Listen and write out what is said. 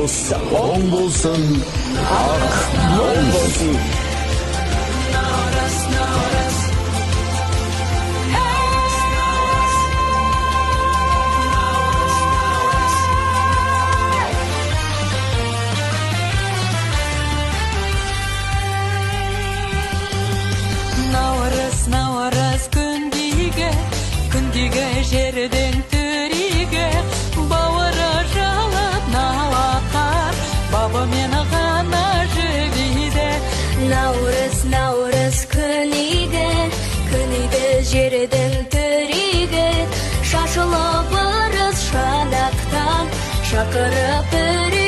дос оң болсын, ақ оң болсын. Наурыз күндегі жердің түрігі, бауыры жалып налақар, бабы мені ғана жібейді. Наурыз күнігі жердің түрігі, шашылып ырыс шанақтан, шақырып үрі